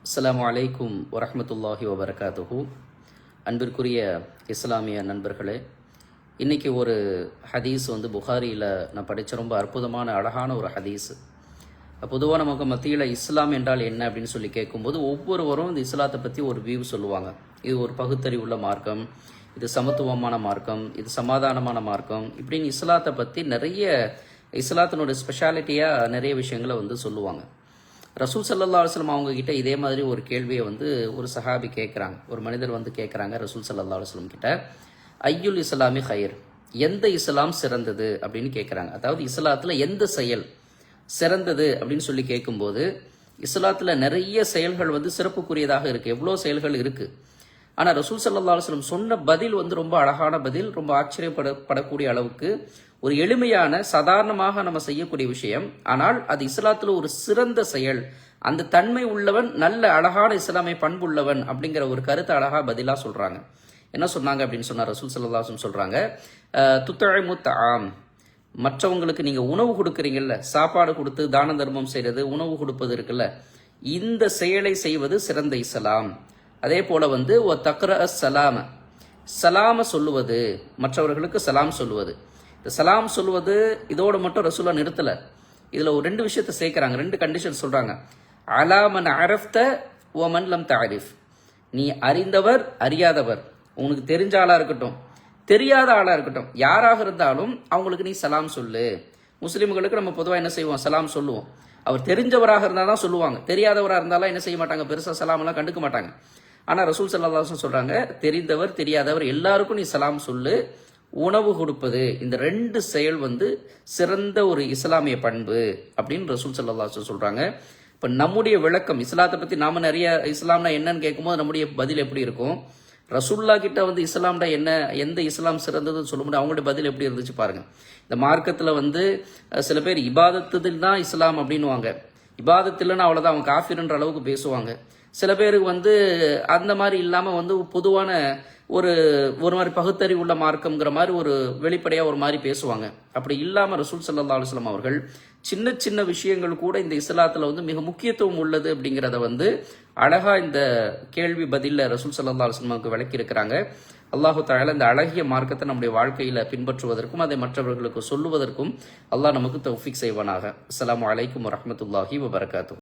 அஸ்ஸலாமு அலைக்கும் வரஹ்மத்துல்லாஹி வபரகாத்துஹு. அன்பிற்குரிய இஸ்லாமிய நண்பர்களே, இன்றைக்கி ஒரு ஹதீஸ் புகாரியில் நான் படித்த ரொம்ப அற்புதமான அழகான ஒரு ஹதீஸ். பொதுவாக நமக்கு மத்தியில் இஸ்லாம் என்றால் என்ன அப்படின்னு சொல்லி கேட்கும்போது ஒவ்வொருவரும் இந்த இஸ்லாத்தை பற்றி ஒரு வியூ சொல்லுவாங்க. இது ஒரு பகுத்தறிவுள்ள மார்க்கம், இது சமத்துவமான மார்க்கம், இது சமாதானமான மார்க்கம், இப்படின்னு இஸ்லாத்தை பற்றி நிறைய இஸ்லாத்தினுடைய ஸ்பெஷாலிட்டியாக நிறைய விஷயங்களை சொல்லுவாங்க. ரசூல் ஸல்லல்லாஹு அலைஹி வஸல்லம் அவங்க கிட்ட இதே மாதிரி ஒரு கேள்வியை ஒரு சஹாபி கேட்குறாங்க. ஒரு மனிதர் கேட்குறாங்க ரசூல் ஸல்லல்லாஹு அலைஹி வஸல்லம் கிட்ட, ஐயுல் இஸ்லாமி ஹைர், எந்த இஸ்லாம் சிறந்தது அப்படின்னு கேட்குறாங்க. அதாவது இஸ்லாத்தில் எந்த செயல் சிறந்தது அப்படின்னு சொல்லி கேட்கும்போது, இஸ்லாத்தில் நிறைய செயல்கள் சிறப்புக்குரியதாக இருக்குது, எவ்வளோ செயல்கள் இருக்குது. ஆனால் ரசூல் ஸல்லல்லாஹு அலைஹி வஸல்லம் சொன்ன பதில் ரொம்ப அழகான பதில், ரொம்ப ஆச்சரியப்படக்கூடிய அளவுக்கு ஒரு எளிமையான சாதாரணமாக நம்ம செய்யக்கூடிய விஷயம். ஆனால் அது இஸ்லாத்தில் ஒரு சிறந்த செயல், அந்த தன்மை உள்ளவன், நல்ல அழகான இஸ்லாமிய பண்புள்ளவன் அப்படிங்கிற ஒரு கருத்தை அழகா பதிலா சொல்றாங்க. என்ன சொன்னாங்க அப்படின்னு சொன்னா ரசூல் ஸல்லல்லாஹு அலைஹி வஸல்லம் சொல்றாங்க, துத்இமு தஆம், மற்றவங்களுக்கு நீங்க உணவு கொடுக்குறீங்கல்ல, சாப்பாடு கொடுத்து தான தர்மம் செய்யறது, உணவு கொடுப்பது இருக்குல்ல, இந்த செயலை செய்வது சிறந்த இஸ்லாம். அதே போல ஒ தக்ர சலாம, சலாம சொல்லுவது, மற்றவர்களுக்கு சலாம் சொல்லுவது. இந்த சலாம் சொல்லுவது இதோட மட்டும் ரசூலா நிறுத்தல, இதுல ஒரு ரெண்டு விஷயத்தை சேர்க்கிறாங்க, ரெண்டு கண்டிஷன் சொல்றாங்க. அலாமன் அரஃப்த ஓமன் லம் தாரிஃப், நீ அறிந்தவர் அறியாதவர், உனக்கு தெரிஞ்ச ஆளா இருக்கட்டும் தெரியாத ஆளா இருக்கட்டும், யாராக இருந்தாலும் அவங்களுக்கு நீ சலாம் சொல்லு. முஸ்லிம்களுக்கு நம்ம பொதுவாக என்ன செய்வோம், சலாம் சொல்லுவோம். அவர் தெரிஞ்சவராக இருந்தால் தான் சொல்லுவாங்க, தெரியாதவராக இருந்தாலும் என்ன செய்ய மாட்டாங்க, பெருசா சலாம் எல்லாம் கண்டுக்க மாட்டாங்க. ஆனா ரசூல் ஸல்லல்லாஹு அலைஹி வஸல்லம் சொல்றாங்க, தெரிந்தவர் தெரியாதவர் எல்லாருக்கும் நீ சலாம் சொல்லு. உணவு கொடுப்பது, இந்த ரெண்டு செயல் சிறந்த ஒரு இஸ்லாமிய பண்பு அப்படின்னு ரசூல் ஸல்லல்லாஹு அலைஹி வஸல்லம் சொல்றாங்க. இப்ப நம்முடைய விளக்கம், இஸ்லாத்தை பத்தி நாம நிறைய இஸ்லாம்னா என்னன்னு கேட்கும்போது நம்முடைய பதில் எப்படி இருக்கும், ரசூல்லா கிட்ட இஸ்லாம்டா என்ன, எந்த இஸ்லாம் சிறந்ததுன்னு சொல்ல முடியும், அவங்களுடைய பதில் எப்படி இருந்துச்சு பாருங்க. இந்த மார்க்கத்துல சில பேர் இபாதத்தில் தான் இஸ்லாம் அப்படின்னுவாங்க, இபாதத்தில்னா அவ்வளவுதான் அவங்க காஃபிர்ன்ற அளவுக்கு பேசுவாங்க. சில பேருக்கு அந்த மாதிரி இல்லாம பொதுவான ஒரு மாதிரி பகுத்தறிவு உள்ள மார்க்கம்ங்கிற மாதிரி ஒரு வெளிப்படையா ஒரு மாதிரி பேசுவாங்க. அப்படி இல்லாம ரசூல் ஸல்லல்லாஹு அலைஹி வஸல்லம் அவர்கள் சின்ன சின்ன விஷயங்கள் கூட இந்த இஸ்லாத்துல மிக முக்கியத்துவம் உள்ளது அப்படிங்கிறத அழகா இந்த கேள்வி பதில்ல ரசூல் ஸல்லல்லாஹு அலைஹி வஸல்லம் விளக்கி இருக்கிறாங்க. அல்லாஹு தஆலா இந்த அழகிய மார்க்கத்தை நம்முடைய வாழ்க்கையில பின்பற்றுவதற்கும் அதை மற்றவர்களுக்கு சொல்லுவதற்கும் அல்லாஹ் நமக்கு தௌஃபீக் செய்வானாக. அஸ்ஸலாமு அலைக்கும் வரஹ்மத்துல்லாஹி வபரகாத்துஹு.